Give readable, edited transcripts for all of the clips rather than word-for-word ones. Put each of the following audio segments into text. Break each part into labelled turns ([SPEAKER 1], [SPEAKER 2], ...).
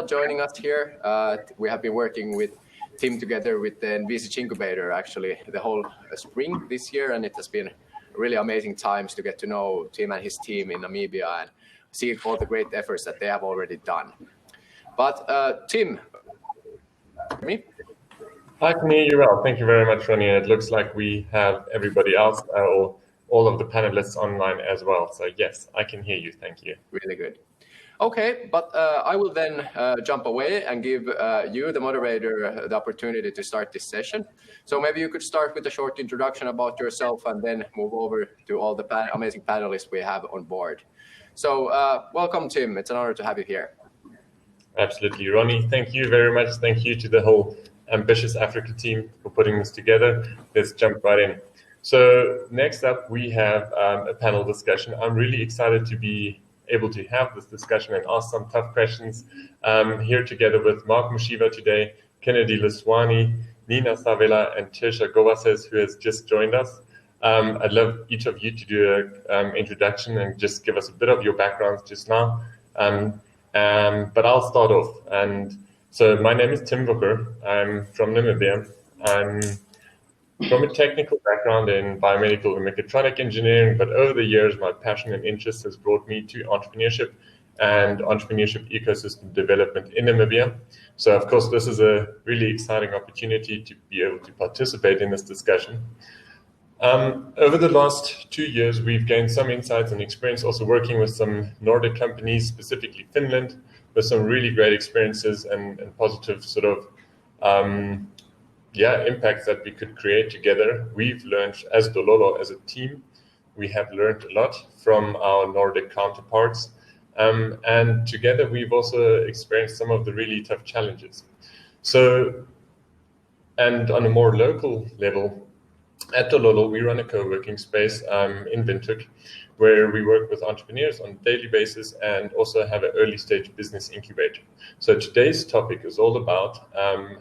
[SPEAKER 1] joining us here. We have been working with Tim together with the Envisage Incubator actually the whole spring this year, and it has been really amazing times to get to know Tim and his team in Namibia and see all the great efforts that they have already done. But Tim, me?
[SPEAKER 2] I can hear you well. Thank you very much, Ronnie. It looks like we have everybody else, or all of the panelists online as well. So yes, I can hear you. Thank you.
[SPEAKER 1] Really good. Okay, but I will then jump away and give you, the moderator, the opportunity to start this session. So maybe you could start with a short introduction about yourself and then move over to all the amazing panelists we have on board. So welcome, Tim. It's an honor to have you here.
[SPEAKER 2] Absolutely, Ronnie. Thank you very much. Thank you to the whole Ambitious Africa team for putting this together. Let's jump right in. So next up, we have a panel discussion. I'm really excited to be able to have this discussion and ask some tough questions here together with Mark Mushiva today, Kennedy Liswani, Nina Savela, and Tersia Gowases, who has just joined us. I'd love each of you to do an introduction and just give us a bit of your backgrounds just now. But I'll start off. And so my name is Tim Vucker. I'm from Namibia. I'm from a technical background in biomedical and mechatronic engineering, but over the years, my passion and interest has brought me to entrepreneurship and entrepreneurship ecosystem development in Namibia. So of course, this is a really exciting opportunity to be able to participate in this discussion. Over the last 2 years, we've gained some insights and experience also working with some Nordic companies, specifically Finland, with some really great experiences and positive sort of impacts that we could create together. We've learned as Dololo, as a team, we have learned a lot from our Nordic counterparts. And together we've also experienced some of the really tough challenges. So, and on a more local level, at Dololo, we run a co-working space in Windhoek, where we work with entrepreneurs on a daily basis and also have an early stage business incubator. So today's topic is all about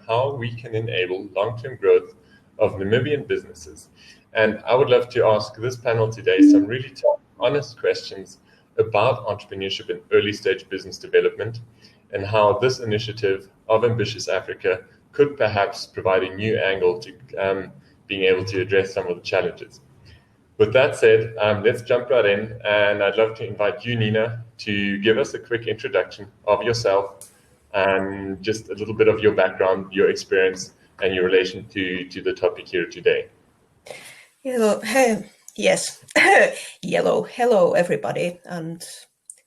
[SPEAKER 2] how we can enable long-term growth of Namibian businesses. And I would love to ask this panel today some really tough, honest questions about entrepreneurship and early stage business development, and how this initiative of Ambitious Africa could perhaps provide a new angle to being able to address some of the challenges. With that said, let's jump right in, and I'd love to invite you, Nina, to give us a quick introduction of yourself and just a little bit of your background, your experience, and your relation to the topic here today.
[SPEAKER 3] Hello. Yes. Hello, everybody, and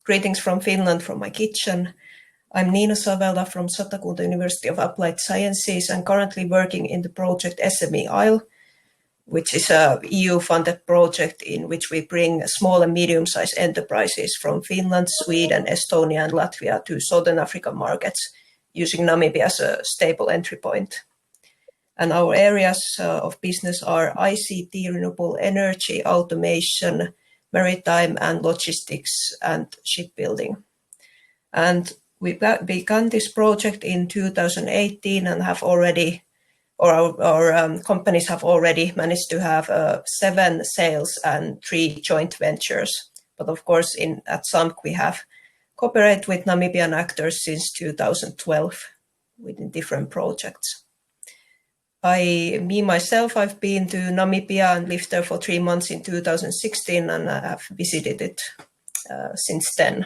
[SPEAKER 3] greetings from Finland, from my kitchen. I'm Nina Savela from Satakunta University of Applied Sciences and currently working in the project SME Isle, which is a EU-funded project in which we bring small and medium-sized enterprises from Finland, Sweden, Estonia, and Latvia to Southern African markets, using Namibia as a stable entry point. And our areas of business are ICT, renewable energy, automation, maritime and logistics, and shipbuilding. And we began this project in 2018 and have already, our companies have already managed to have 7 sales and 3 joint ventures. But of course, at SAMC, we have cooperated with Namibian actors since 2012 within different projects. Myself, I've been to Namibia and lived there for 3 months in 2016, and I have visited it since then.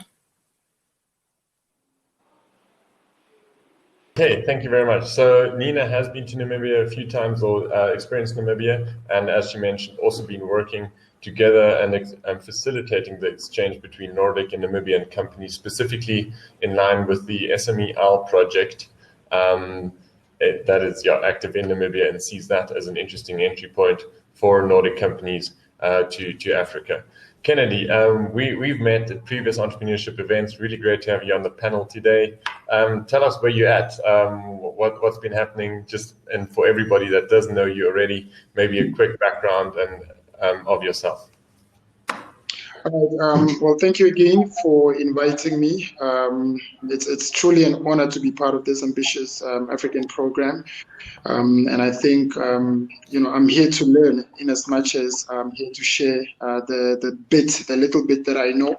[SPEAKER 2] Okay, thank you very much. So Nina has been to Namibia a few times, or experienced Namibia, and as she mentioned, also been working together and facilitating the exchange between Nordic and Namibian companies, specifically in line with the SME Isle project that is active in Namibia and sees that as an interesting entry point for Nordic companies to Africa. Kennedy, we've met at previous entrepreneurship events. Really great to have you on the panel today. Tell us where you're at, what's been happening, and for everybody that doesn't know you already, maybe a quick background of yourself.
[SPEAKER 4] All right. Well, thank you again for inviting me. It's truly an honor to be part of this ambitious African program. And I think, I'm here to learn in as much as I'm here to share the little bit that I know.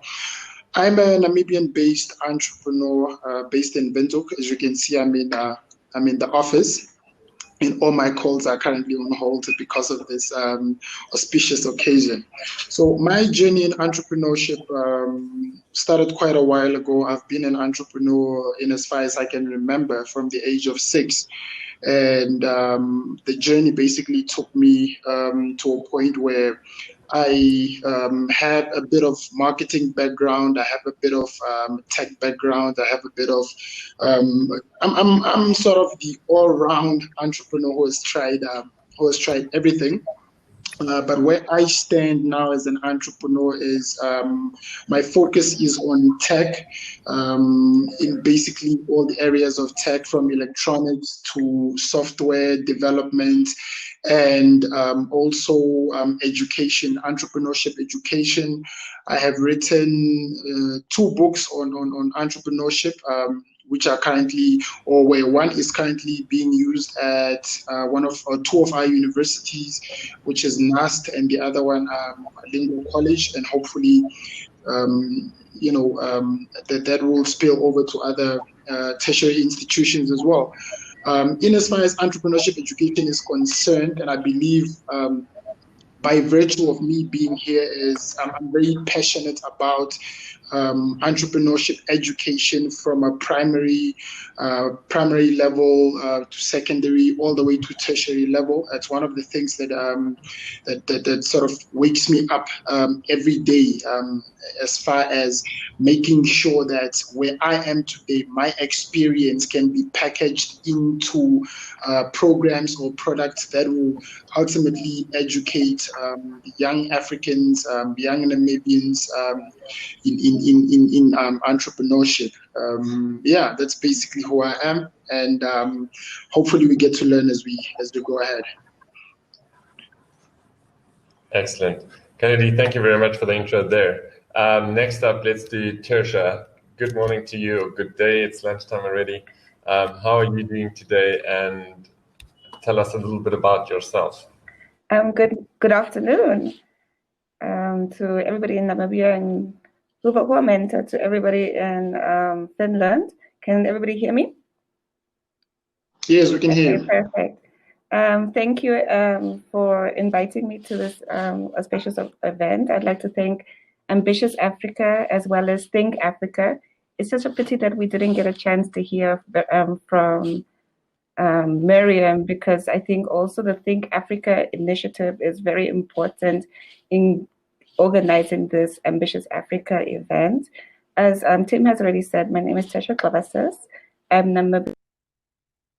[SPEAKER 4] I'm a Namibian-based entrepreneur based in Windhoek. As you can see, I'm in the office, and all my calls are currently on hold because of this auspicious occasion. So my journey in entrepreneurship started quite a while ago. I've been an entrepreneur in as far as I can remember, from the age of 6. And the journey basically took me to a point where I had a bit of marketing background. I have a bit of tech background. I have a bit of I'm sort of the all-round entrepreneur who has tried everything. But where I stand now as an entrepreneur is my focus is on tech, in basically all the areas of tech, from electronics to software development, and also education, entrepreneurship education. I have written 2 books on entrepreneurship, which are currently, or where one is currently being used at 2 of our universities, which is NAST, and the other one, Lingo College, and hopefully, that will spill over to other tertiary institutions as well. In as far as entrepreneurship education is concerned, and I believe by virtue of me being here is I'm very passionate about entrepreneurship education from a primary level to secondary, all the way to tertiary level. That's one of the things that that sort of wakes me up every day, as far as making sure that where I am today, my experience can be packaged into programs or products that will ultimately educate young Africans, young Namibians in entrepreneurship. Yeah, that's basically who I am, and hopefully we get to learn as we go ahead.
[SPEAKER 2] Excellent. Kennedy, thank you very much for the intro there. Next up, let's do Tersia. Good morning to you, or good day. It's lunchtime already. How are you doing today? And tell us a little bit about yourself.
[SPEAKER 5] Good afternoon to everybody in Namibia and Huvahua, to everybody in Finland. Can everybody hear me?
[SPEAKER 4] Yes, we can hear you.
[SPEAKER 5] Perfect. Thank you for inviting me to this auspicious event. I'd like to thank Ambitious Africa as well as Think Africa. It's such a pity that we didn't get a chance to hear from Miriam, because I think also the Think Africa initiative is very important in organizing this Ambitious Africa event. As Tim has already said, my name is Tersia Gowases. I'm a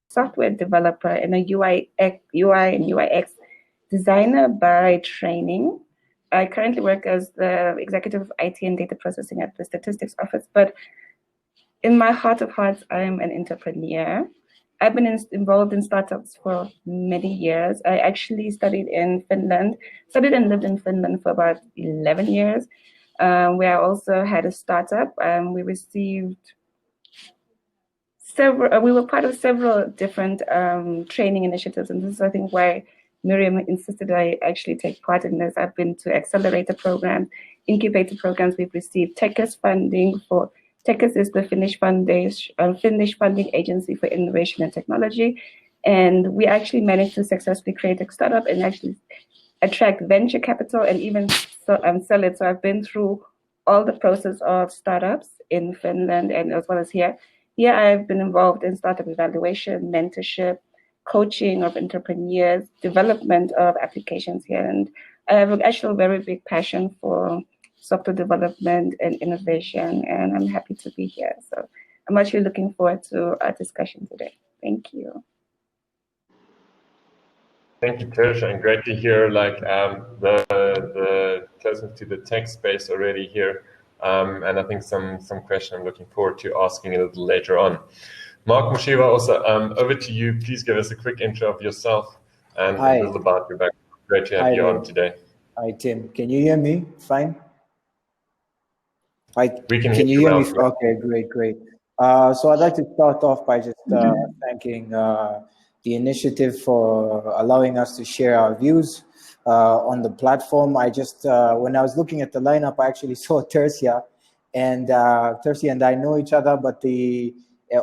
[SPEAKER 5] software developer and a UI and UX designer by training. I currently work as the executive of IT and data processing at the Statistics Office, but in my heart of hearts, I'm an entrepreneur. I've been involved in startups for many years. I actually studied and lived in Finland for about 11 years, where I also had a startup. We were part of several different training initiatives, and this is, I think, why Miriam insisted I actually take part in this. I've been to accelerator programs, incubator programs. We've received TechUs funding for. TechUs is the Finnish funding agency for innovation and technology, and we actually managed to successfully create a startup and actually attract venture capital and even sell it. So I've been through all the process of startups in Finland and as well as here. Here I've been involved in startup evaluation, mentorship, coaching of entrepreneurs, development of applications here, and I have actually a very big passion for software development and innovation, and I'm happy to be here. So I'm actually looking forward to our discussion today. Thank you.
[SPEAKER 2] Thank you, Tersia, and great to hear the closeness to the tech space already here, and I think some question I'm looking forward to asking a little later on. Mark Mushiva, also over to you. Please give us a quick intro of yourself and a little about your background. Great to have you on today.
[SPEAKER 6] Hi, Tim. Can you hear me? Fine.
[SPEAKER 2] We can hear you
[SPEAKER 6] well.
[SPEAKER 2] Me?
[SPEAKER 6] Okay, great. So I'd like to start off by just thanking the initiative for allowing us to share our views on the platform. I just, when I was looking at the lineup, I actually saw Tersia, And Tersia and I know each other, but they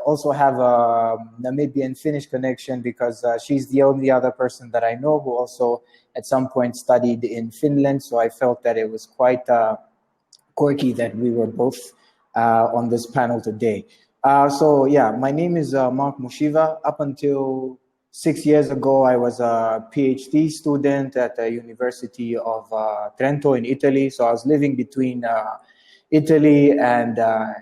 [SPEAKER 6] also have a Namibian-Finnish connection because she's the only other person that I know who also at some point studied in Finland. So I felt that it was quite quirky that we were both on this panel today. So yeah, my name is Mark Mushiva. Up until 6 years ago, I was a PhD student at the University of Trento in Italy. So I was living between Italy and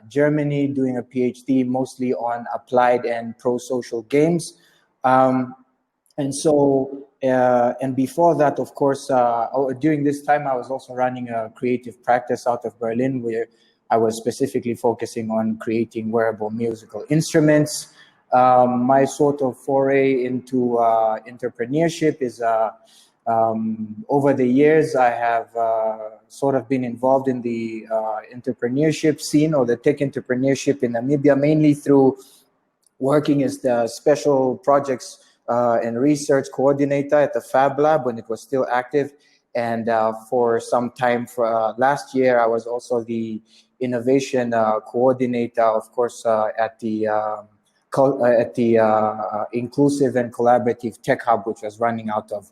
[SPEAKER 6] Germany, doing a PhD mostly on applied and pro-social games. And so, and before that, of course, during this time, I was also running a creative practice out of Berlin, where I was specifically focusing on creating wearable musical instruments. My sort of foray into entrepreneurship is over the years, I have sort of been involved in the entrepreneurship scene or the tech entrepreneurship in Namibia, mainly through working as the special projects and research coordinator at the Fab Lab when it was still active. And for some time last year, I was also the innovation coordinator, of course, at the Inclusive and Collaborative Tech Hub, which was running out of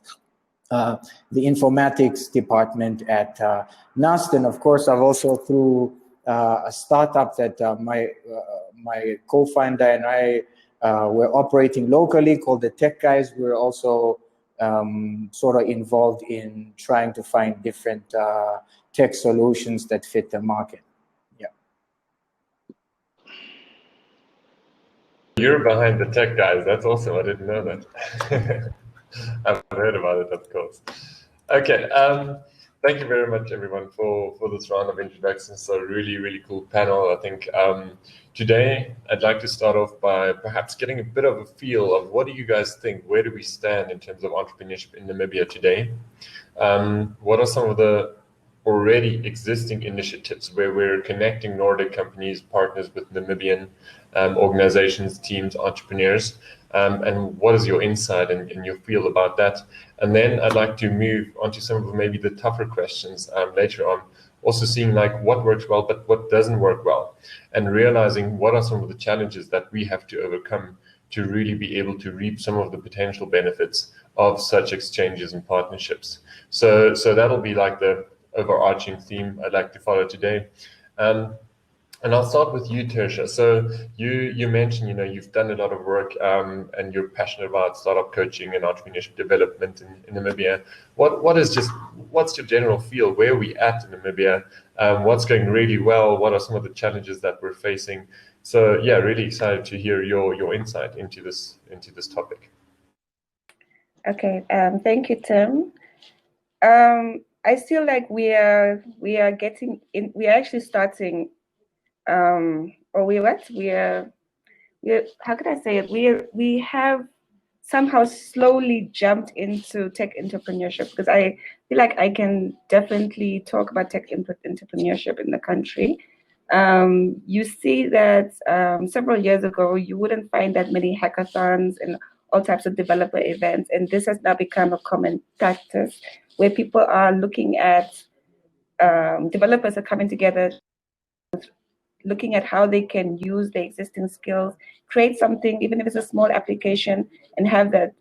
[SPEAKER 6] the informatics department at NAST. And of course, I've also through a startup that my co-founder and I were operating locally called the Tech Guys. We're also sort of involved in trying to find different tech solutions that fit the market. Yeah.
[SPEAKER 2] You're behind the Tech Guys. That's awesome. I didn't know that. I've heard about it, of course. Okay. Thank you very much, everyone, for this round of introductions. So really, really cool panel. I think today I'd like to start off by perhaps getting a bit of a feel of what do you guys think? Where do we stand in terms of entrepreneurship in Namibia today? What are some of the already existing initiatives where we're connecting Nordic companies, partners with Namibian organizations, teams, entrepreneurs? And what is your insight and your feel about that? And then I'd like to move on to some of maybe the tougher questions later on, also seeing like what works well, but what doesn't work well, and realizing what are some of the challenges that we have to overcome to really be able to reap some of the potential benefits of such exchanges and partnerships. So that'll be like the overarching theme I'd like to follow today. And I'll start with you, Tersia. So you mentioned, you've done a lot of work and you're passionate about startup coaching and entrepreneurship development in Namibia. What's your general feel? Where are we at in Namibia? What's going really well? What are some of the challenges that we're facing? So yeah, really excited to hear your insight into this topic.
[SPEAKER 5] Okay, thank you, Tim. I feel like we are getting in. We are actually starting. How could I say it? We have somehow slowly jumped into tech entrepreneurship, because I feel like I can definitely talk about tech entrepreneurship in the country. You see that several years ago, you wouldn't find that many hackathons and all types of developer events, and this has now become a common practice where people are looking at, developers are coming together, looking at how they can use their existing skills, create something, even if it's a small application, and have that,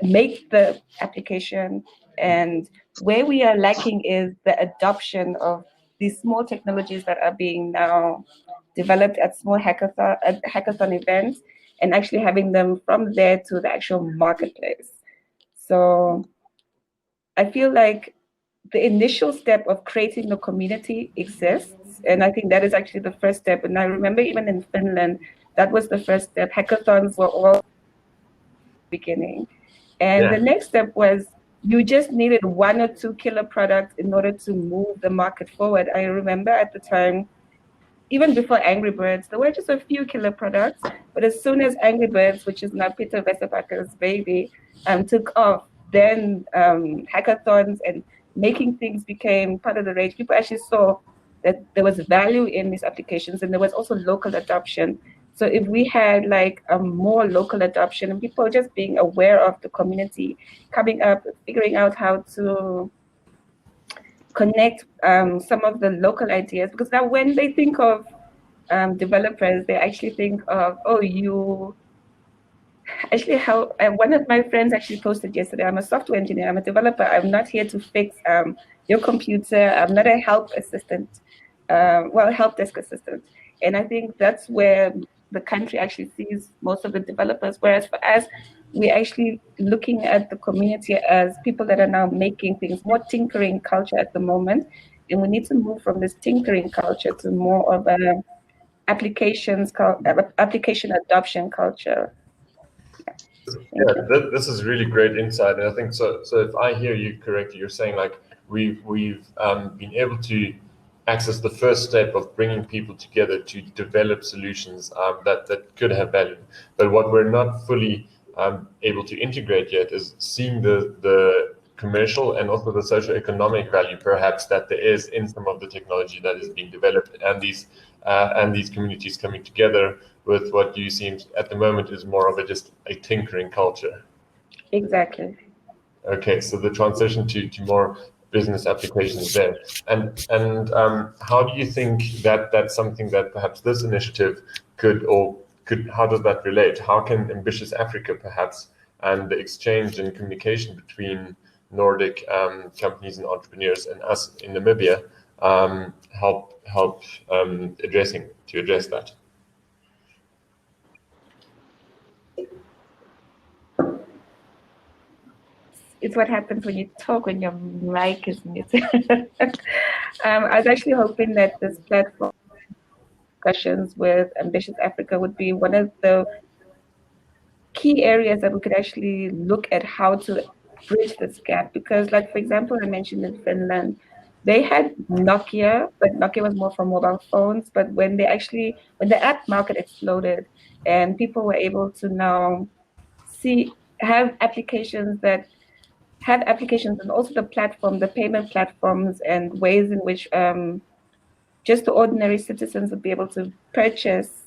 [SPEAKER 5] make the application. And where we are lacking is the adoption of these small technologies that are being now developed at small hackathon events, and actually having them from there to the actual marketplace. So I feel like the initial step of creating the community exists. And I think that is actually the first step. And I remember even in Finland, that was the first step. Hackathons were all beginning. And the next step was you just needed 1 or 2 killer products in order to move the market forward. I remember at the time, even before Angry Birds, there were just a few killer products. But as soon as Angry Birds, which is now Peter Vesserbakker's baby, took off, then hackathons and making things became part of the rage. People actually saw that there was value in these applications, and there was also local adoption. So if we had like a more local adoption and people just being aware of the community, coming up, figuring out how to connect some of the local ideas, because now when they think of developers, they actually think of, oh, you actually how one of my friends actually posted yesterday, I'm a software engineer, I'm a developer, I'm not here to fix your computer, I'm not a help assistant, help desk assistant. And I think that's where the country actually sees most of the developers, whereas for us, we're actually looking at the community as people that are now making things, more tinkering culture at the moment. And we need to move from this tinkering culture to more of a application adoption culture.
[SPEAKER 2] Yeah, this is really great insight, and I think so. So if I hear you correctly, you're saying like we've been able to access the first step of bringing people together to develop solutions that could have value, but what we're not fully able to integrate yet is seeing the commercial and also the socio-economic value perhaps that there is in some of the technology that is being developed, and these communities coming together with what you seem at the moment is more of just a tinkering culture.
[SPEAKER 5] Exactly.
[SPEAKER 2] Okay, so the transition to more business applications there, and how do you think that that's something that perhaps this initiative could how does that relate? How can Ambitious Africa perhaps and the exchange and communication between Nordic companies and entrepreneurs and us in Namibia help address that?
[SPEAKER 5] It's what happens when you talk when your mic is muted. I was actually hoping that this platform discussions with Ambitious Africa would be one of the key areas that we could actually look at how to bridge this gap. Because, like, for example, I mentioned in Finland, they had Nokia, but Nokia was more for mobile phones. But when the app market exploded and people were able to now have applications and also the payment platforms and ways in which just the ordinary citizens would be able to purchase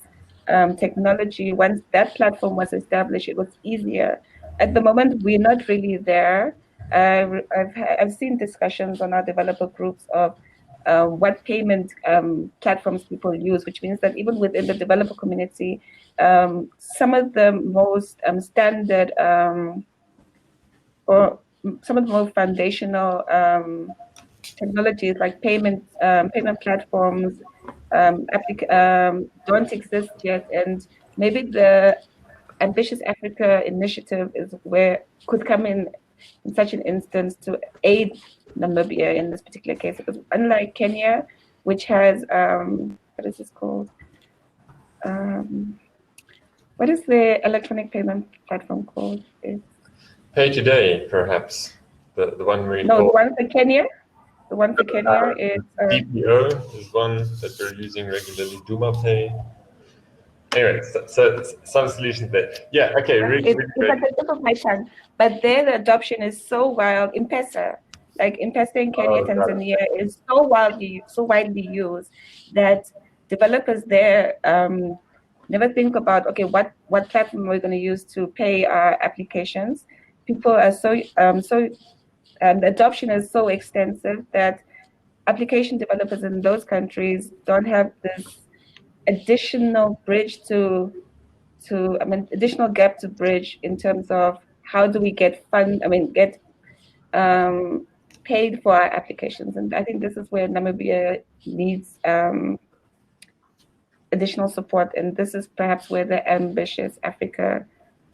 [SPEAKER 5] technology. Once that platform was established, it was easier. At the moment, we're not really there. I've seen discussions on our developer groups of what payment platforms people use, which means that even within the developer community, some of the most standard or some of the most foundational technologies like payment platforms don't exist yet, and maybe the Ambitious Africa initiative is where could come in such an instance to aid Namibia in this particular case, because unlike Kenya, which has what is this called? What is the electronic payment platform called?
[SPEAKER 2] Pay Today, perhaps the one we
[SPEAKER 5] no, the one for Kenya. The one for Kenya is
[SPEAKER 2] DPO is one that we're using regularly. Duma Pay. Anyway, so some solutions there. Yeah. Okay. Really
[SPEAKER 5] it's
[SPEAKER 2] great.
[SPEAKER 5] at the tip of my tongue, but there the adoption is so wild. M-Pesa, like M-Pesa in Kenya, Tanzania, is so widely used that developers there never think about, okay, what platform are we going to use to pay our applications. People are the adoption is so extensive that application developers in those countries don't have this additional additional gap to bridge in terms of how do we get paid for our applications. And I think this is where Namibia needs additional support, and this is perhaps where the Ambitious Africa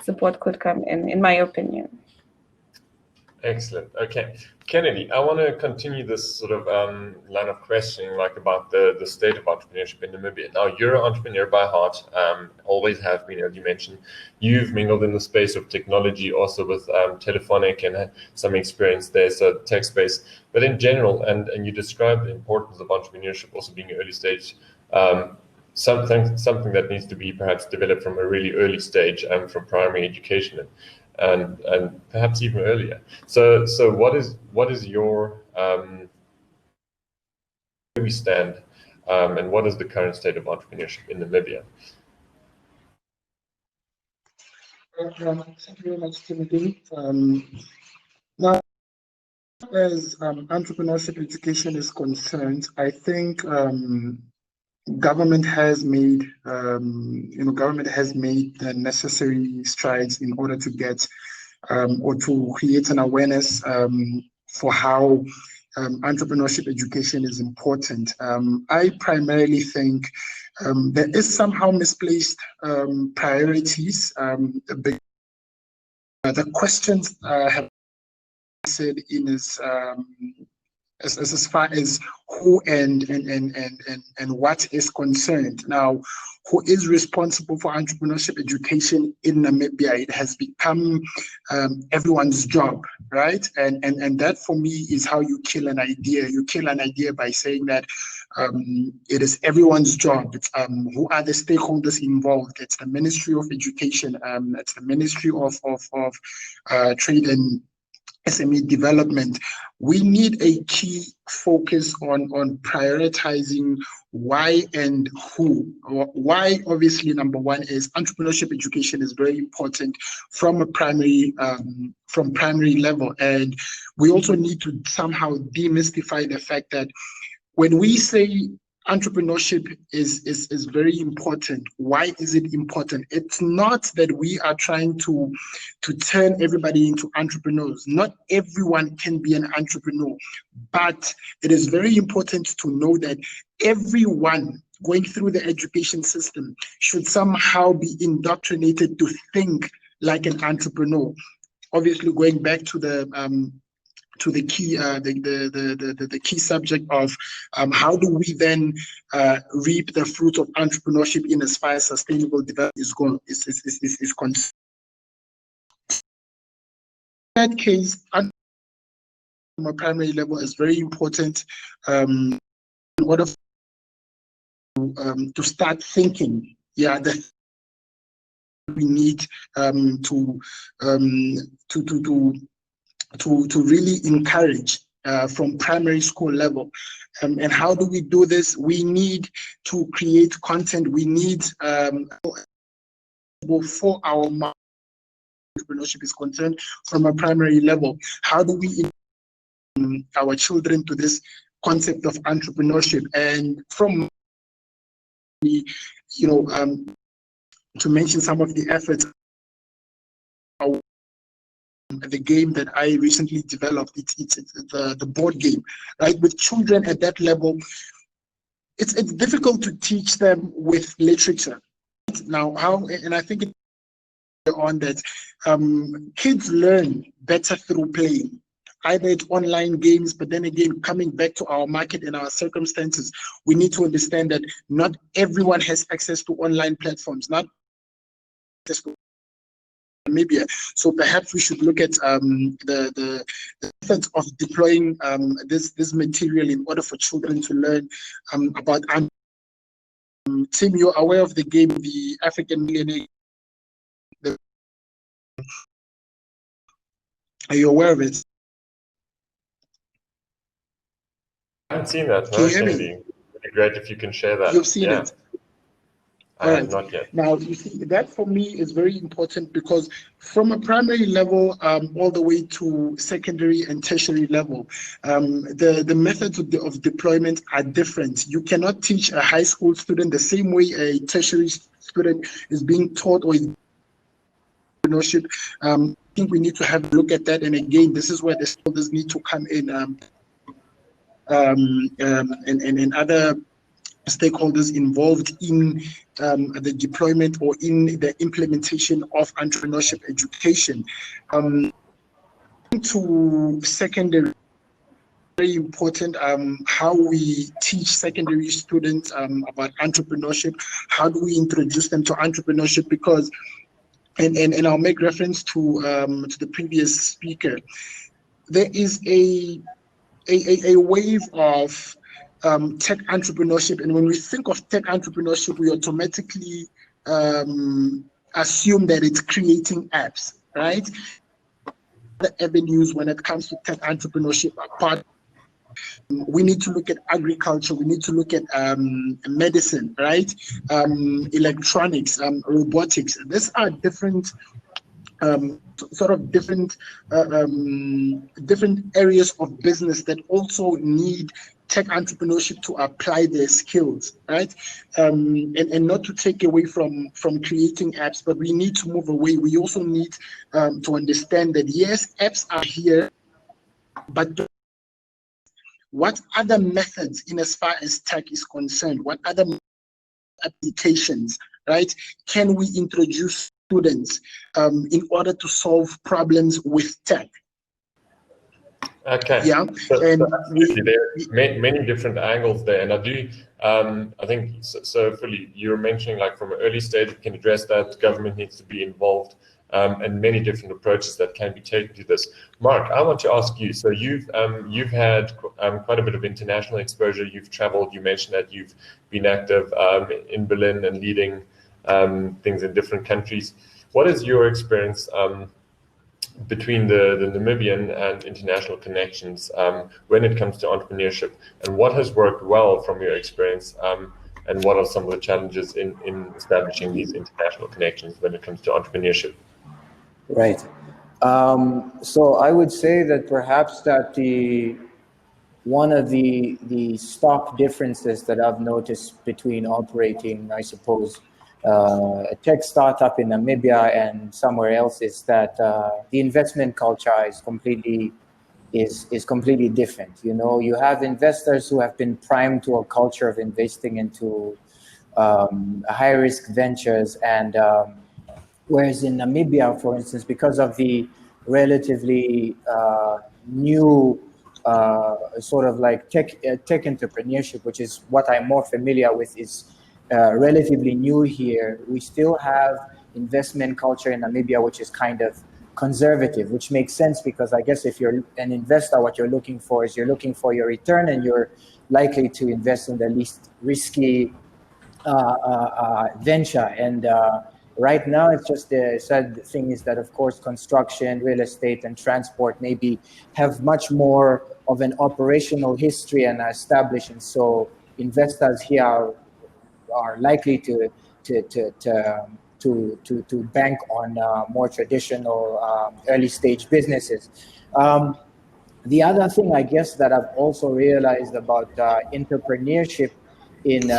[SPEAKER 5] support could come in my opinion.
[SPEAKER 2] Excellent. Okay, Kennedy, I want to continue this sort of line of questioning, like about the state of entrepreneurship in Namibia. Now, you're an entrepreneur by heart, always have been, as you mentioned. You've mingled in the space of technology, also with Telephonic and some experience there, so tech space. But in general, and you described the importance of entrepreneurship also being early stage, something that needs to be perhaps developed from a really early stage and from primary education. And perhaps even earlier. So what is your where we stand, and what is the current state of entrepreneurship in Namibia?
[SPEAKER 4] Thank you very much, Timothy. Now, As entrepreneurship education is concerned, I think government has made the necessary strides in order to get or to create an awareness for how entrepreneurship education is important. I primarily think there is somehow misplaced priorities. The questions have said in as far as who and what is concerned. Now, who is responsible for entrepreneurship education in Namibia? It has become everyone's job, right? And that for me is how you kill an idea. You kill an idea by saying that it is everyone's job. It's, who are the stakeholders involved? It's the Ministry of Education. It's the Ministry of Trade and SME development. We need a key focus on prioritizing why and who. Why, obviously, number one is entrepreneurship education is very important from a primary level, and we also need to somehow demystify the fact that when we say entrepreneurship is very important. Why is it important? It's not that we are trying to turn everybody into entrepreneurs. Not everyone can be an entrepreneur, but it is very important to know that everyone going through the education system should somehow be indoctrinated to think like an entrepreneur. Obviously, going back to the key the key subject of how do we then reap the fruit of entrepreneurship in as far as sustainable development is concerned. In that case, from a primary level is very important in order to start thinking. Yeah, that we need to really encourage from primary school level. And how do we do this? We need to create content. We need for our entrepreneurship is concerned from a primary level. How do we our children to this concept of entrepreneurship? And from to mention some of the efforts, the game that I recently developed, it's the board game, right? With children at that level, it's difficult to teach them with literature. Now, and I think on that, kids learn better through playing. Either it's online games, but then again, coming back to our market and our circumstances, we need to understand that not everyone has access to online platforms, not access to Namibia. So perhaps we should look at the methods of deploying this material in order for children to learn about. Tim, you're aware of the game, the African Millionaire? Are you aware of it?
[SPEAKER 2] I haven't seen that. No, Kennedy. It'd be great if you can share that.
[SPEAKER 4] You've seen it.
[SPEAKER 2] I have not yet.
[SPEAKER 4] Now, you see, that for me is very important because from a primary level all the way to secondary and tertiary level, the methods of deployment are different. You cannot teach a high school student the same way a tertiary student is being taught or entrepreneurship. I think we need to have a look at that. And again, this is where the stakeholders need to come in and other stakeholders involved in the deployment or in the implementation of entrepreneurship education. To secondary, very important, how we teach secondary students about entrepreneurship. How do we introduce them to entrepreneurship? Because, and I'll make reference to the previous speaker, there is a wave of tech entrepreneurship, and when we think of tech entrepreneurship, we automatically assume that it's creating apps, right? The avenues when it comes to tech entrepreneurship are part. We need to look at agriculture. We need to look at medicine, right? Electronics, robotics. These are different sort of different areas of business that also need tech entrepreneurship to apply their skills, right? And not to take away from creating apps, but we need to move away. We also need to understand that yes, apps are here, but what other methods, in as far as tech is concerned, what other applications, right, can we introduce students in order to solve problems with tech?
[SPEAKER 2] Okay.
[SPEAKER 4] Yeah,
[SPEAKER 2] so
[SPEAKER 4] and
[SPEAKER 2] absolutely, there are many different angles there, and I do. I think so. Fully, you're mentioning like from an early stage, we can address that. Government needs to be involved, and many different approaches that can be taken to this. Mark, I want to ask you. So you've had quite a bit of international exposure. You've traveled. You mentioned that you've been active in Berlin and leading things in different countries. What is your experience between the Namibian and international connections when it comes to entrepreneurship, and what has worked well from your experience, and what are some of the challenges in establishing these international connections when it comes to entrepreneurship?
[SPEAKER 6] Right. So I would say that perhaps that one of the stock differences that I've noticed between operating, I suppose, a tech startup in Namibia and somewhere else is that the investment culture is completely different. You know, you have investors who have been primed to a culture of investing into high risk ventures, and whereas in Namibia, for instance, because of the relatively new sort of like tech entrepreneurship, which is what I'm more familiar with, is relatively new here. We still have investment culture in Namibia, which is kind of conservative, which makes sense because I guess if you're an investor, what you're looking for is you're looking for your return, and you're likely to invest in the least risky venture. And right now, it's just the sad thing is that, of course, construction, real estate, and transport maybe have much more of an operational history and are established, and so investors here are likely to bank on more traditional early stage businesses. The other thing, I guess, that I've also realized about entrepreneurship in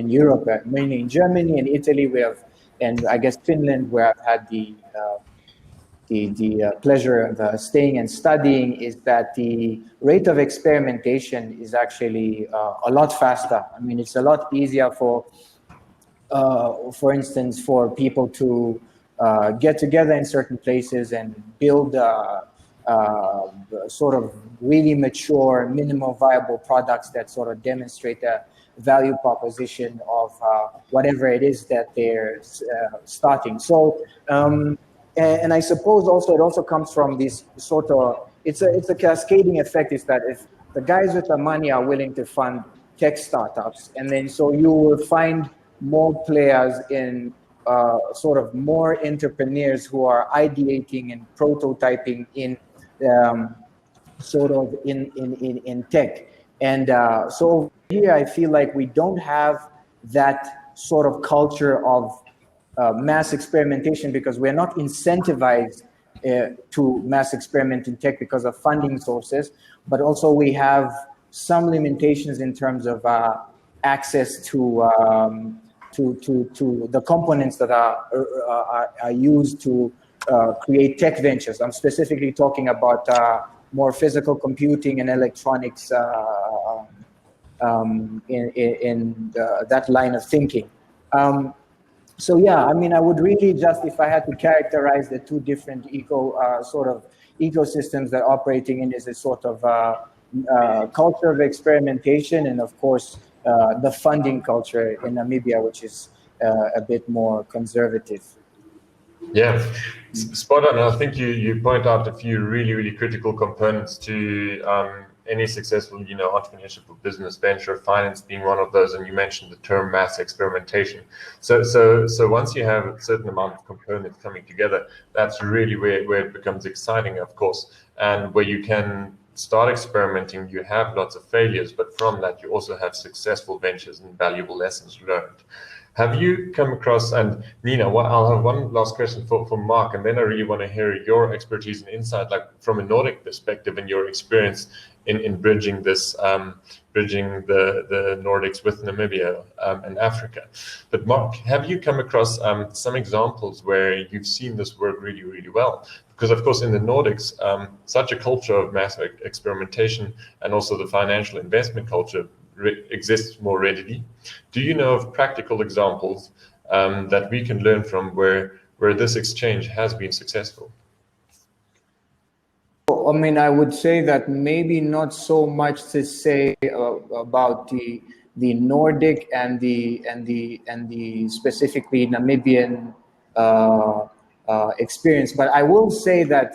[SPEAKER 6] Europe, mainly in Germany and Italy, and I guess Finland, where I've had the pleasure of staying and studying, is that the rate of experimentation is actually a lot faster. I mean, it's a lot easier for instance, for people to get together in certain places and build sort of really mature, minimal viable products that sort of demonstrate a value proposition of whatever it is that they're starting. So, and I suppose also it also comes from this sort of, it's a cascading effect, is that if the guys with the money are willing to fund tech startups, and then so you will find more players in sort of more entrepreneurs who are ideating and prototyping in sort of in tech. And so here I feel like we don't have that sort of culture of mass experimentation, because we're not incentivized to mass experiment in tech because of funding sources, but also we have some limitations in terms of access to the components that are used to create tech ventures. I'm specifically talking about more physical computing and electronics in that line of thinking. So yeah, I mean, I would really just, if I had to characterize the two different sort of ecosystems that operating in, is a sort of culture of experimentation, and of course the funding culture in Namibia, which is a bit more conservative.
[SPEAKER 2] Yeah, spot on. I think you point out a few really critical components to any successful, entrepreneurship or business venture, finance being one of those. And you mentioned the term mass experimentation. So once you have a certain amount of components coming together, that's really where it becomes exciting, of course, and where you can start experimenting. You have lots of failures, but from that you also have successful ventures and valuable lessons learned. Have you come across, and Nina, I'll have one last question for Mark, and then I really want to hear your expertise and insight, like from a Nordic perspective and your experience in bridging this, bridging the Nordics with Namibia and Africa. But Mark, have you come across some examples where you've seen this work really, really well? Because of course in the Nordics, such a culture of mass experimentation and also the financial investment culture exists more readily. Do you know of practical examples that we can learn from where this exchange has been successful?
[SPEAKER 6] I mean, I would say that maybe not so much to say about the Nordic and the specifically Namibian experience, but I will say that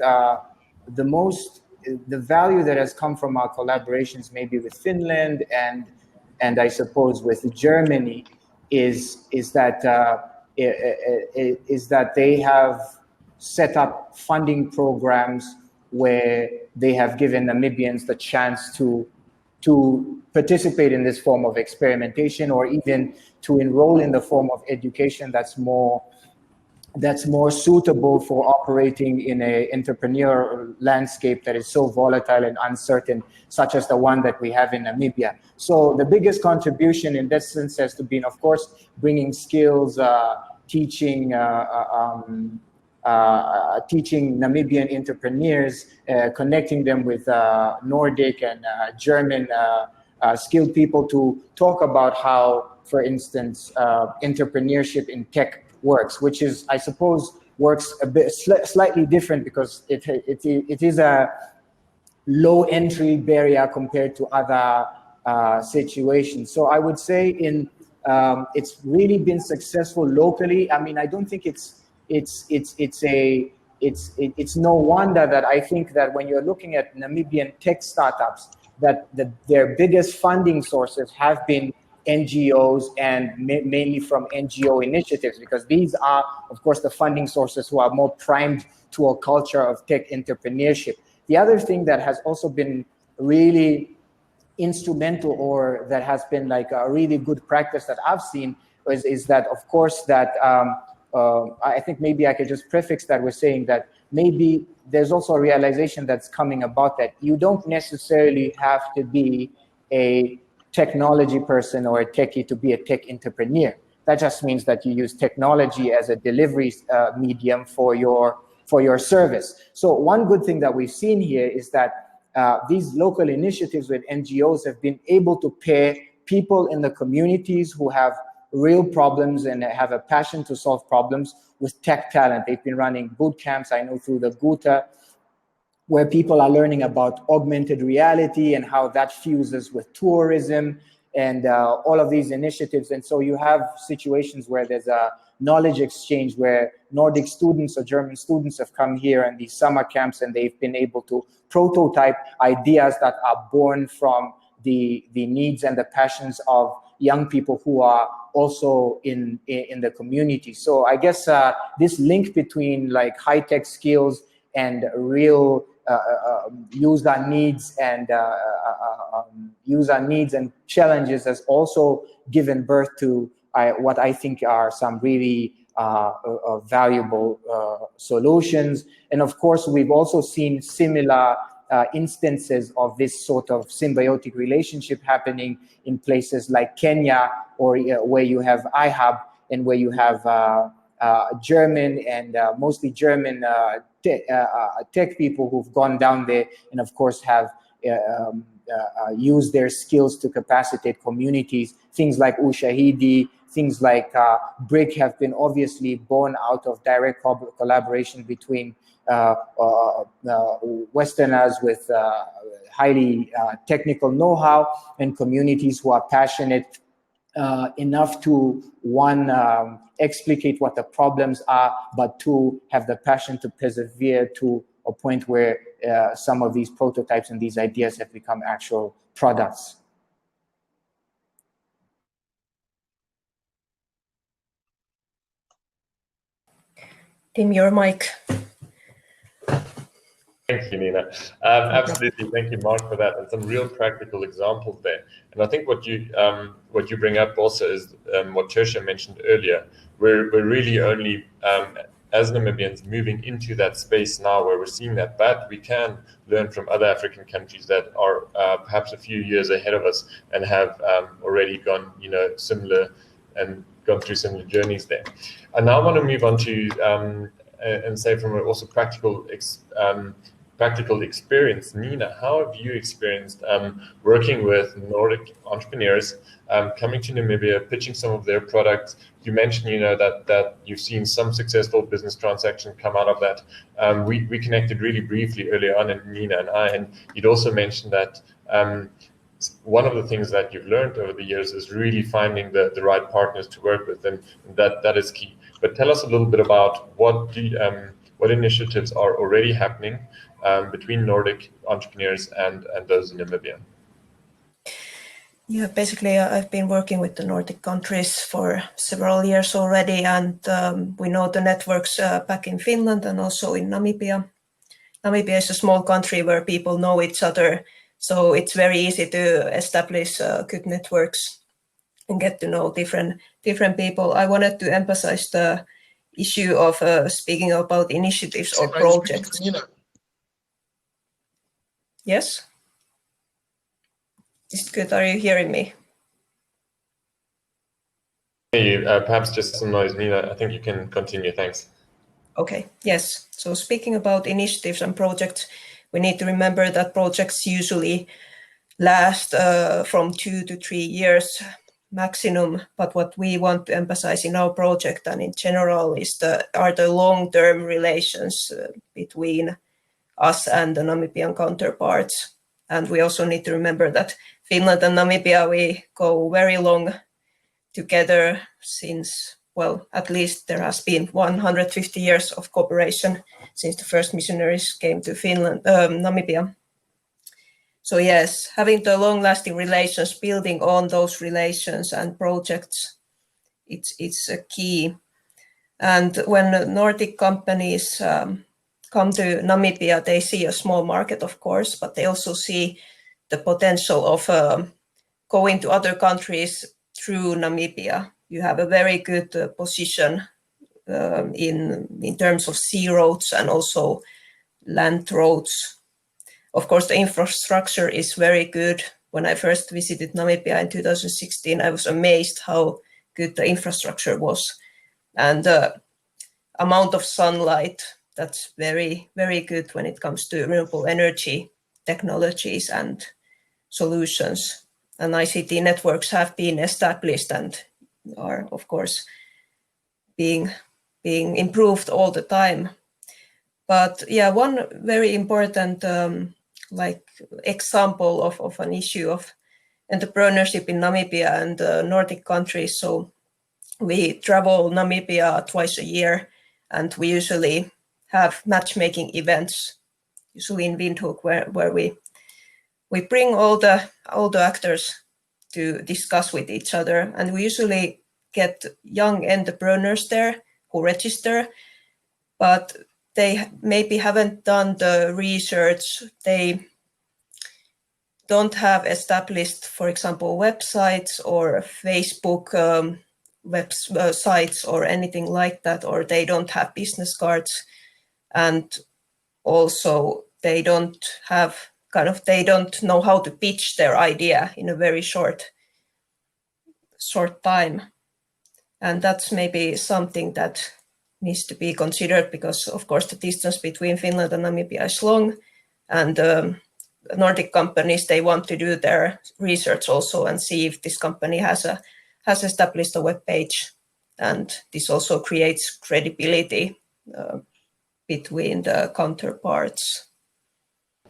[SPEAKER 6] the value that has come from our collaborations, maybe with Finland and I suppose with Germany, is that they have set up funding programs where they have given Namibians the chance to participate in this form of experimentation, or even to enroll in the form of education that's more suitable for operating in an entrepreneurial landscape that is so volatile and uncertain, such as the one that we have in Namibia. So the biggest contribution in that sense has to be, of course, bringing skills, teaching Namibian entrepreneurs, connecting them with Nordic and German skilled people to talk about how, for instance, entrepreneurship in tech works, which is, I suppose, works a bit slightly different because it is a low entry barrier compared to other situations. So I would say it's really been successful locally. I mean, I don't think it's no wonder that I think that when you're looking at Namibian tech startups, that their biggest funding sources have been NGOs, and mainly from NGO initiatives, because these are, of course, the funding sources who are more primed to a culture of tech entrepreneurship. The other thing that has also been really instrumental, or that has been like a really good practice that I've seen, is that, of course, that I think maybe I could just prefix that with saying that maybe there's also a realization that's coming about that you don't necessarily have to be a technology person or a techie to be a tech entrepreneur. That just means that you use technology as a delivery medium for your service. So one good thing that we've seen here is that these local initiatives with NGOs have been able to pair people in the communities who have real problems and have a passion to solve problems with tech talent. They've been running boot camps, I know, through the Guta, where people are learning about augmented reality and how that fuses with tourism and all of these initiatives. And so you have situations where there's a knowledge exchange, where Nordic students or German students have come here in these summer camps, and they've been able to prototype ideas that are born from the needs and the passions of young people who are also in the community. So I guess this link between like high-tech skills and real user needs and challenges has also given birth to what I think are some really valuable solutions. And of course, we've also seen similar instances of this sort of symbiotic relationship happening in places like Kenya, or where you have iHub, and where you have German and mostly German tech people who've gone down there, and of course have used their skills to capacitate communities. Things like Ushahidi, things like BRIC have been obviously born out of direct collaboration between Westerners with highly technical know-how and communities who are passionate enough to, one, explicate what the problems are, but two, have the passion to persevere to a point where some of these prototypes and these ideas have become actual products.
[SPEAKER 3] Tim, your mic.
[SPEAKER 2] Thank you, Nina. Absolutely, thank you, Mark, for that, and some real practical examples there. And I think what you bring up also is what Tersia mentioned earlier. We're really only as Namibians moving into that space now where we're seeing that, but we can learn from other African countries that are perhaps a few years ahead of us and have already gone, similar and gone through similar journeys there. I now want to move on to and say from an also practical experience, Nina, how have you experienced working with Nordic entrepreneurs coming to Namibia, pitching some of their products? You mentioned, that you've seen some successful business transaction come out of that. We connected really briefly earlier on, and Nina and I, and you'd also mentioned that one of the things that you've learned over the years is really finding the right partners to work with, and that is key. But tell us a little bit about what initiatives are already happening between Nordic entrepreneurs and those in Namibia.
[SPEAKER 3] Yeah, basically, I've been working with the Nordic countries for several years already, and we know the networks back in Finland and also in Namibia. Namibia is a small country where people know each other, so it's very easy to establish good networks and get to know different people. I wanted to emphasize the issue of speaking about initiatives or projects. Yes? Is it good? Are you hearing me?
[SPEAKER 2] Perhaps just some noise, Nina. I think you can continue. Thanks.
[SPEAKER 3] Okay, yes. So speaking about initiatives and projects, we need to remember that projects usually last from 2 to 3 years maximum. But what we want to emphasize in our project and in general are the long-term relations between us and the Namibian counterparts. And we also need to remember that Finland and Namibia, we go very long together since, well, at least there has been 150 years of cooperation since the first missionaries came to Namibia. So yes, having the long-lasting relations, building on those relations and projects, it's a key. And when Nordic companies come to Namibia, they see a small market, of course, but they also see the potential of going to other countries through Namibia. You have a very good position in terms of sea roads and also land roads. Of course, the infrastructure is very good. When I first visited Namibia in 2016, I was amazed how good the infrastructure was. And the amount of sunlight, that's very, very good when it comes to renewable energy technologies and solutions. And ICT networks have been established and are, of course, being improved all the time. But yeah, one very important example of an issue of entrepreneurship in Namibia and the Nordic countries. So we travel Namibia twice a year, and we usually have matchmaking events, usually in Windhoek, where we bring all the actors to discuss with each other, and we usually get young entrepreneurs there who register, but they maybe haven't done the research. They don't have established, for example, websites or Facebook websites or anything like that, or they don't have business cards, and also they don't know how to pitch their idea in a very short time. And that's maybe something that needs to be considered because, of course, the distance between Finland and Namibia is long, and Nordic companies, they want to do their research also and see if this company has established a web page, and this also creates credibility between the counterparts.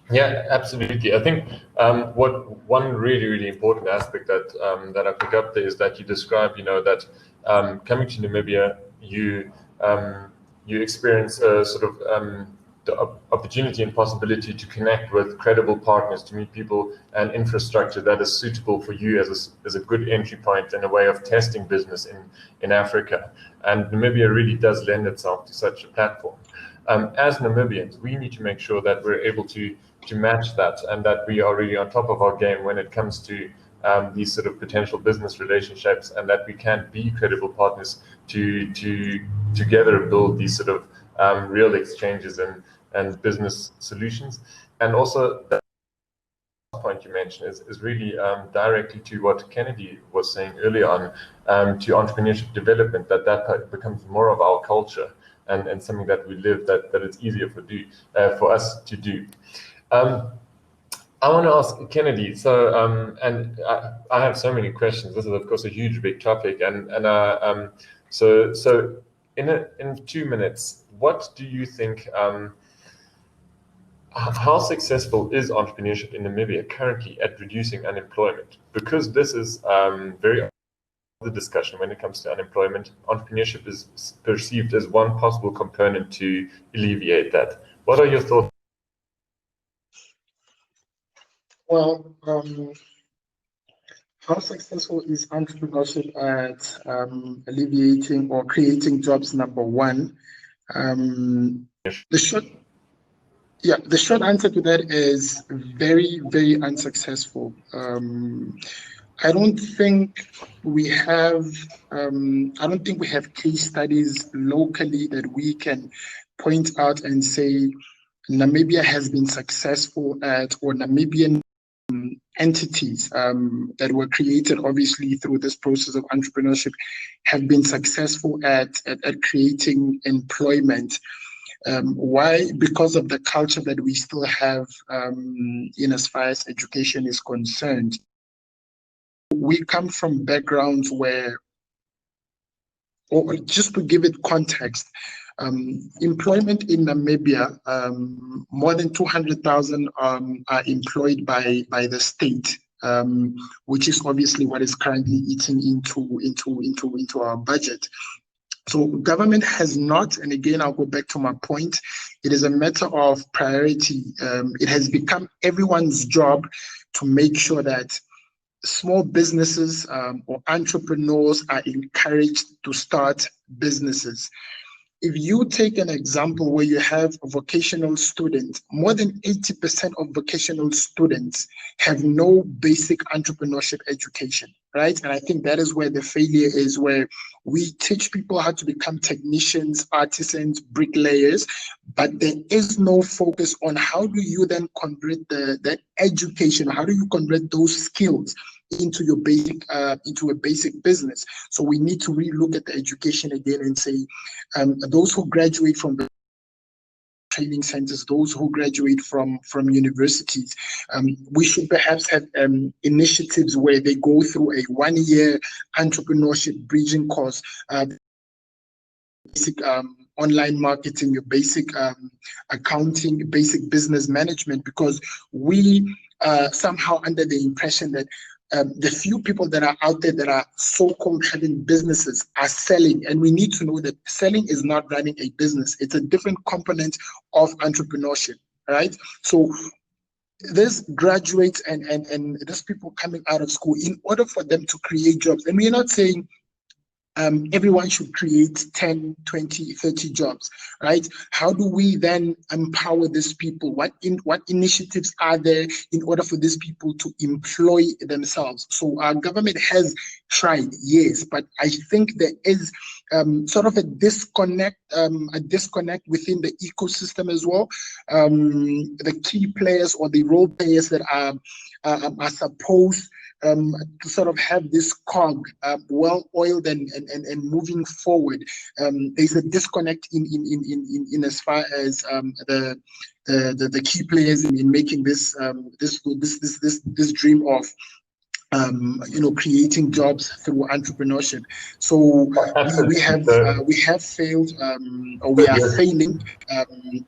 [SPEAKER 2] Yeah, absolutely. I think one really important aspect that I pick up there is that you describe, that coming to Namibia, you experience a sort of the opportunity and possibility to connect with credible partners, to meet people and infrastructure that is suitable for you as a good entry point and a way of testing business in Africa. And Namibia really does lend itself to such a platform. as Namibians, we need to make sure that we're able to match that, and that we are really on top of our game when it comes to these sort of potential business relationships, and that we can be credible partners to together build these sort of real exchanges and business solutions. And also that point you mentioned is really directly to what Kennedy was saying earlier on, to entrepreneurship development, that becomes more of our culture and something that we live, that it's easier for us to do. I want to ask Kennedy. So, and I have so many questions. This is, of course, a huge, big topic. So in 2 minutes, what do you think? How successful is entrepreneurship in Namibia currently at reducing unemployment? Because this is very the discussion when it comes to unemployment. Entrepreneurship is perceived as one possible component to alleviate that. What are your thoughts?
[SPEAKER 4] Well, how successful is entrepreneurship at alleviating or creating jobs? Number one, the short answer to that is very, very unsuccessful. I don't think we have case studies locally that we can point out and say Namibia has been successful at, or Namibian entities that were created obviously through this process of entrepreneurship have been successful at creating employment. Why? Because of the culture that we still have in as far as education is concerned. We come from backgrounds where, or just to give it context, employment in Namibia, more than 200,000 are employed by the state, which is obviously what is currently eating into our budget. So government has not, and again, I'll go back to my point, it is a matter of priority. It has become everyone's job to make sure that small businesses or entrepreneurs are encouraged to start businesses. If you take an example where you have a vocational student, more than 80% of vocational students have no basic entrepreneurship education, right? And I think that is where the failure is, where we teach people how to become technicians, artisans, bricklayers, but there is no focus on how do you then convert that education, how do you convert those skills into your basic into a basic business. So we need to relook at the education again and say those who graduate from the training centers, those who graduate from universities, we should perhaps have initiatives where they go through a 1-year entrepreneurship bridging course, basic online marketing, your basic accounting, basic business management, because we somehow under the impression that the few people that are out there that are so-called having businesses are selling, and we need to know that selling is not running a business. It's a different component of entrepreneurship, right? So there's graduates and there's people coming out of school, in order for them to create jobs, and we're not saying everyone should create 10, 20, 30 jobs, right? How do we then empower these people? What initiatives are there in order for these people to employ themselves? So our government has tried, yes, but I think there is sort of a disconnect within the ecosystem as well. The key players or the role players that are supposed to sort of have this cog well oiled and moving forward. There's a disconnect in as far as the key players in making this dream of creating jobs through entrepreneurship. So we have failed, or we are failing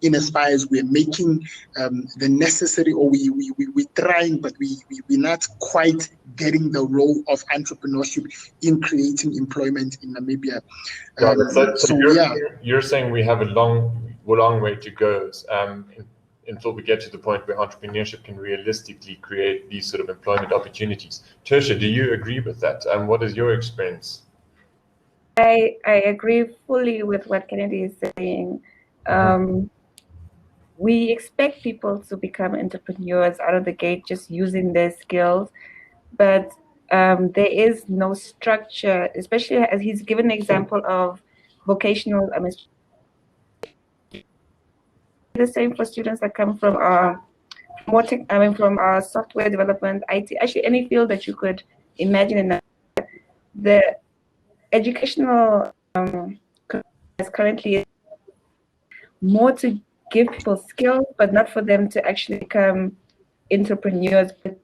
[SPEAKER 4] in as far as we're making the necessary, or we're trying, but we're not quite getting the role of entrepreneurship in creating employment in Namibia.
[SPEAKER 2] You're saying we have a long way to go until we get to the point where entrepreneurship can realistically create these sort of employment opportunities. Tersia, do you agree with that? And what is your experience?
[SPEAKER 5] I agree fully with what Kennedy is saying. We expect people to become entrepreneurs out of the gate just using their skills, but there is no structure, especially as he's given an example of vocational. I mean, the same for students that come from from software development, IT, actually any field that you could imagine. In the educational is currently more to give people skills, but not for them to actually become entrepreneurs with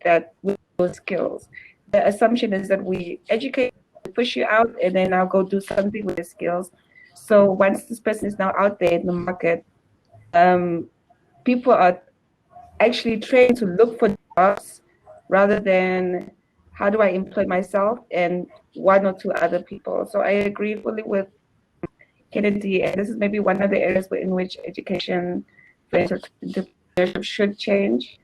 [SPEAKER 5] those skills. The assumption is that we educate, push you out, and then I'll go do something with the skills. So once this person is now out there in the market, people are actually trained to look for jobs rather than how do I employ myself and one or two other people. So I agree fully with Kennedy, and this is maybe one of the areas in which education for entrepreneurship should change.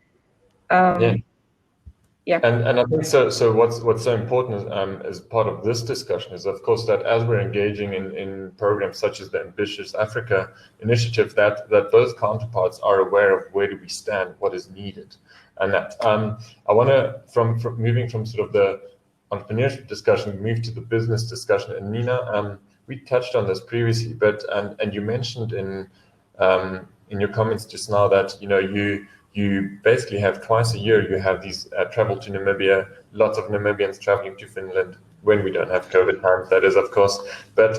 [SPEAKER 5] Yeah.
[SPEAKER 2] And I think so. So what's so important as part of this discussion is, of course, that as we're engaging in programs such as the Ambitious Africa initiative, that those counterparts are aware of where do we stand, what is needed, and that I want to from moving from sort of the entrepreneurship discussion, move to the business discussion. And Nina, we touched on this previously, but and you mentioned in your comments just now that you basically have twice a year, you have these travel to Namibia, lots of Namibians traveling to Finland when we don't have COVID times, that is, of course, but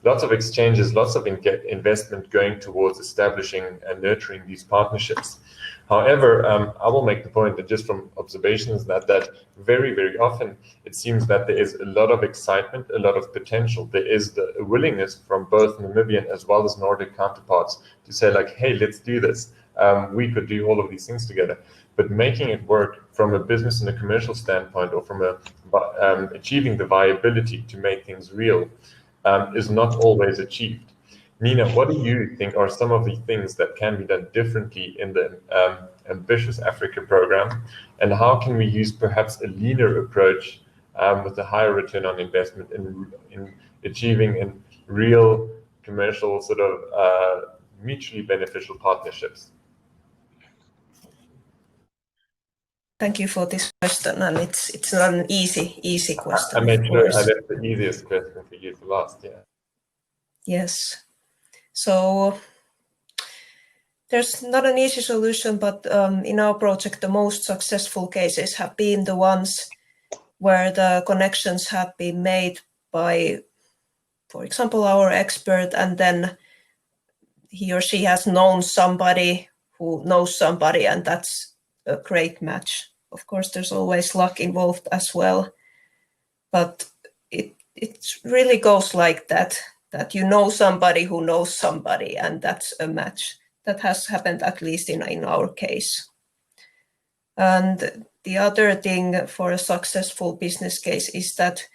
[SPEAKER 2] lots of exchanges, lots of investment going towards establishing and nurturing these partnerships. However, I will make the point that just from observations that very, very often it seems that there is a lot of excitement, a lot of potential. There is the willingness from both Namibian as well as Nordic counterparts to say like, hey, let's do this. We could do all of these things together, but making it work from a business and a commercial standpoint, or from achieving the viability to make things real, is not always achieved. Nina, what do you think are some of the things that can be done differently in the Ambitious Africa program, and how can we use perhaps a leaner approach with a higher return on investment in achieving a real commercial sort of mutually beneficial partnerships?
[SPEAKER 3] Thank you for this question, and it's not an easy question.
[SPEAKER 2] I made sure I left the easiest question for you for last. Yeah.
[SPEAKER 3] Yes. So there's not an easy solution, but in our project, the most successful cases have been the ones where the connections have been made by, for example, our expert, and then he or she has known somebody who knows somebody, and that's a great match. Of course, there's always luck involved as well, but it really goes like that you know somebody who knows somebody, and that's a match. That has happened at least in our case. And the other thing for a successful business case is that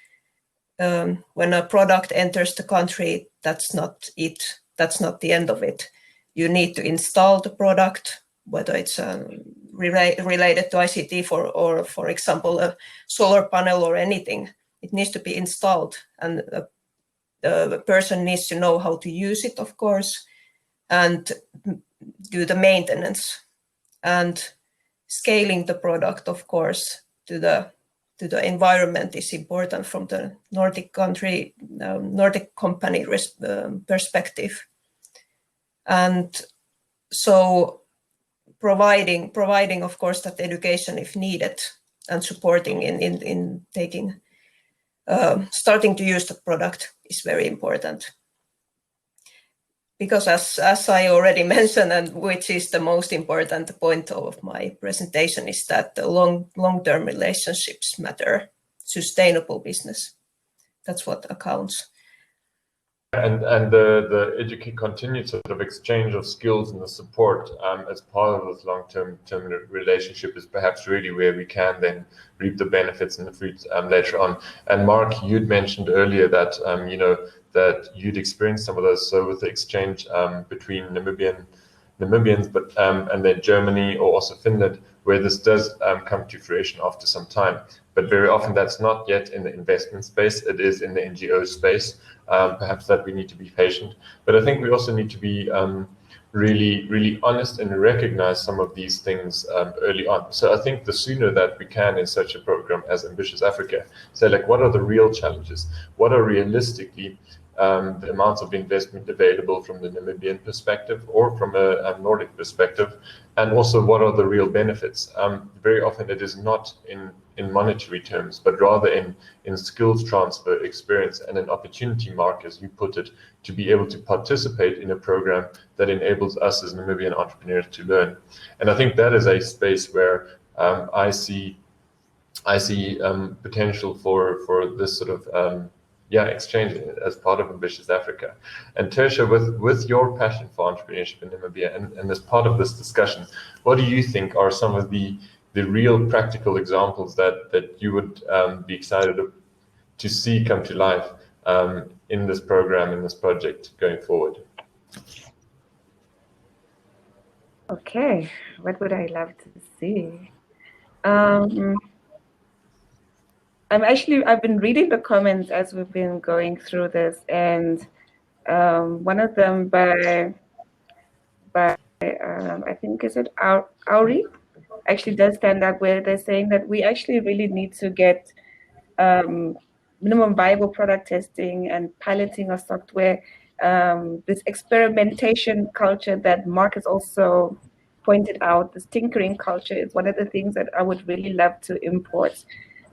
[SPEAKER 3] when a product enters the country, that's not it. That's not the end of it. You need to install the product, whether it's related to ICT or for example, a solar panel or anything. It needs to be installed, and the person needs to know how to use it, of course, and do the maintenance. And scaling the product, of course, to the environment is important from the Nordic company perspective. And so providing, of course, that education if needed, and supporting in taking starting to use the product is very important. Because as I already mentioned, and which is the most important point of my presentation, is that the long-term relationships matter. Sustainable business, that's what accounts.
[SPEAKER 2] And the continued sort of exchange of skills and the support as part of this long-term relationship is perhaps really where we can then reap the benefits and the fruits later on. And Mark, you'd mentioned earlier that that you'd experienced some of those. So with the exchange between Namibians, but and then Germany or also Finland, where this does come to fruition after some time. But very often that's not yet in the investment space, it is in the NGO space. Perhaps that we need to be patient. But I think we also need to be really honest and recognize some of these things early on. So I think the sooner that we can in such a program as Ambitious Africa, say like, what are the real challenges? What are realistically the amounts of investment available from the Namibian perspective or from a Nordic perspective, and also what are the real benefits? Very often it is not in monetary terms, but rather in skills transfer, experience, and an opportunity mark, as you put it, to be able to participate in a program that enables us as Namibian entrepreneurs to learn. And I think that is a space where I see potential for this sort of exchange as part of Ambitious Africa. And Tersia, with your passion for entrepreneurship in Namibia and as part of this discussion, what do you think are some of the real practical examples that you would be excited to see come to life in this program, in this project going forward?
[SPEAKER 5] Okay, what would I love to see? I've been reading the comments as we've been going through this, and one of them by I think is it Auri actually does stand out, where they're saying that we actually really need to get minimum viable product testing and piloting of software, this experimentation culture that Mark has also pointed out, this tinkering culture is one of the things that I would really love to import.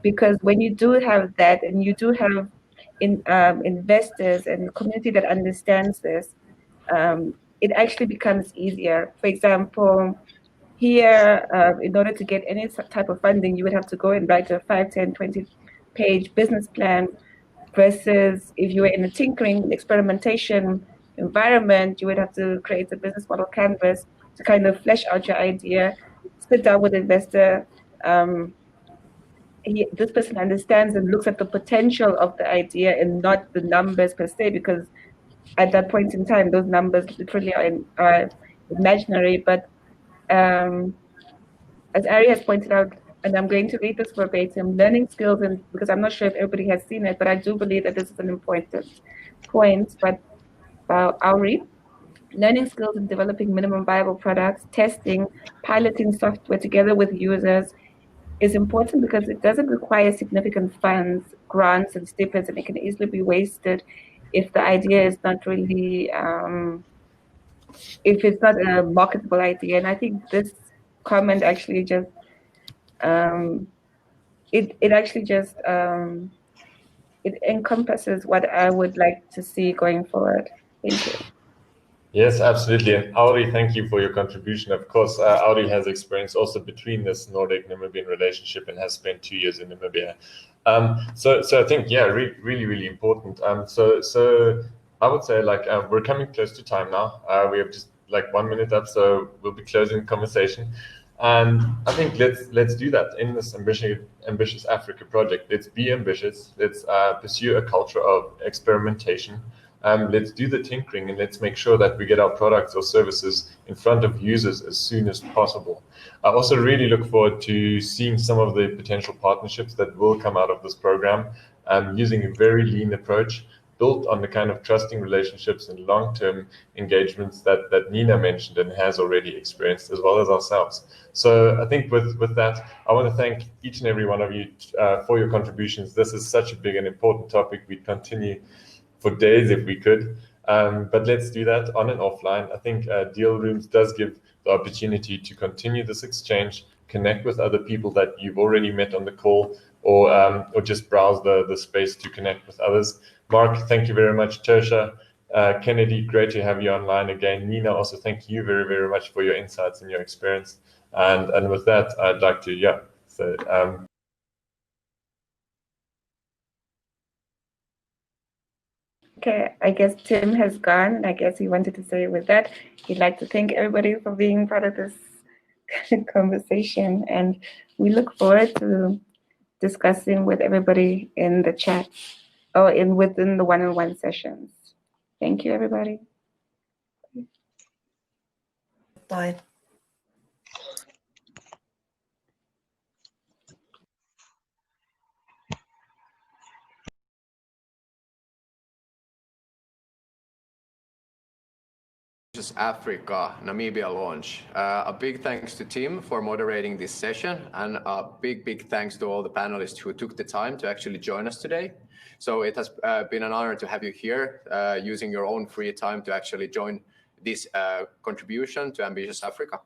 [SPEAKER 5] Because when you do have that, and you do have investors and a community that understands this, it actually becomes easier. For example, here, in order to get any type of funding, you would have to go and write a 5, 10, 20-page business plan, versus if you were in a tinkering experimentation environment, you would have to create a business model canvas to kind of flesh out your idea, sit down with the investor. This person understands and looks at the potential of the idea and not the numbers per se, because at that point in time, those numbers literally are imaginary. But as Ari has pointed out, and I'm going to read this verbatim, learning skills, and because I'm not sure if everybody has seen it, but I do believe that this is an important point. But Ari, learning skills in developing minimum viable products, testing, piloting software together with users is important because it doesn't require significant funds, grants, and stipends, and it can easily be wasted if the idea is not really, if it's not a marketable idea. And I think this comment actually just, it actually just, it encompasses what I would like to see going forward. Thank you.
[SPEAKER 2] Yes, absolutely. And Auri, thank you for your contribution. Of course, Auri has experience also between this Nordic-Namibian relationship and has spent 2 years in Namibia. So I think, yeah, really important. So I would say, like, we're coming close to time now. We have just like 1 minute up, so we'll be closing the conversation. And I think let's do that in this ambitious Africa project. Let's be ambitious. Let's pursue a culture of experimentation. Let's do the tinkering, and let's make sure that we get our products or services in front of users as soon as possible. I also really look forward to seeing some of the potential partnerships that will come out of this program, using a very lean approach built on the kind of trusting relationships and long-term engagements that Nina mentioned and has already experienced, as well as ourselves. So I think with that, I want to thank each and every one of you for your contributions. This is such a big and important topic. We'd continue for days if we could, but let's do that on and offline. I think Deal Rooms does give the opportunity to continue this exchange, connect with other people that you've already met on the call, or just browse the space to connect with others. Mark, thank you very much. Tersia, Kennedy, great to have you online again. Nina, also thank you very much for your insights and your experience. And with that, I'd like to,
[SPEAKER 5] Okay, I guess Tim has gone, and I guess he wanted to say with that, he'd like to thank everybody for being part of this conversation, and we look forward to discussing with everybody in the chat or within the one-on-one sessions. Thank you, everybody.
[SPEAKER 3] Bye.
[SPEAKER 1] Ambitious Africa Namibia Launch. A big thanks to Tim for moderating this session, and a big thanks to all the panelists who took the time to actually join us today. So it has been an honor to have you here using your own free time to actually join this contribution to Ambitious Africa.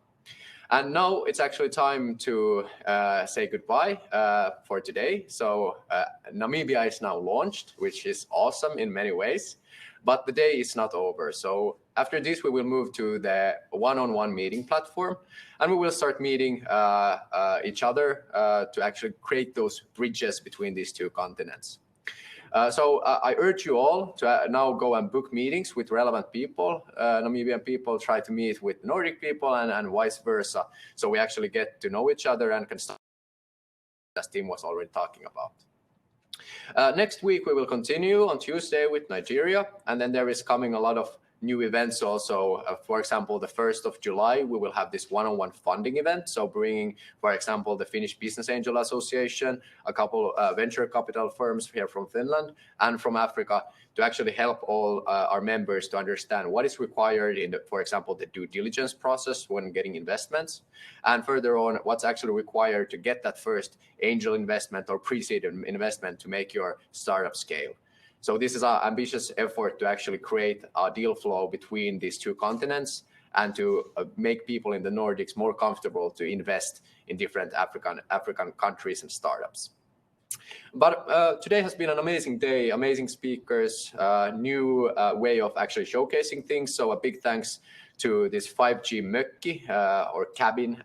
[SPEAKER 1] And now it's actually time to say goodbye for today. So Namibia is now launched, which is awesome in many ways, but the day is not over. So after this, we will move to the one-on-one meeting platform, and we will start meeting each other to actually create those bridges between these two continents. So I urge you all to now go and book meetings with relevant people. Namibian people try to meet with Nordic people and vice versa. So we actually get to know each other and can start, as Tim was already talking about. Next week, we will continue on Tuesday with Nigeria. And then there is coming a lot of new events also. For example, the 1st of July, we will have this one-on-one funding event. So bringing, for example, the Finnish Business Angel Association, a couple venture capital firms here from Finland and from Africa to actually help all our members to understand what is required in, for example, the due diligence process when getting investments. And further on, what's actually required to get that first angel investment or pre-seed investment to make your startup scale. So this is an ambitious effort to actually create a deal flow between these two continents and to make people in the Nordics more comfortable to invest in different African countries and startups. But today has been an amazing day, amazing speakers, new way of actually showcasing things. So a big thanks to this 5G mökki or cabin.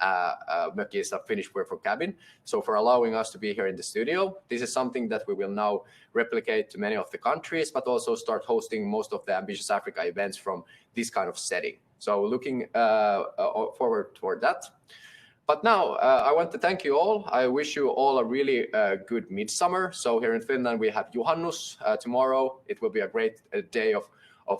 [SPEAKER 1] Mökki is a Finnish word for cabin. So for allowing us to be here in the studio, this is something that we will now replicate to many of the countries, but also start hosting most of the Ambitious Africa events from this kind of setting. So looking forward toward that. But now I want to thank you all. I wish you all a really good midsummer. So here in Finland, we have Juhannus tomorrow. It will be a great day of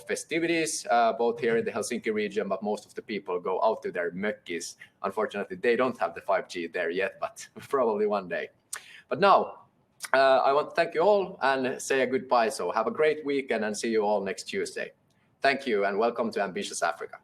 [SPEAKER 1] festivities, both here in the Helsinki region, but most of the people go out to their mökkis. Unfortunately, they don't have the 5G there yet, but probably one day. But now, I want to thank you all and say a goodbye. So have a great weekend and see you all next Tuesday. Thank you and welcome to Ambitious Africa.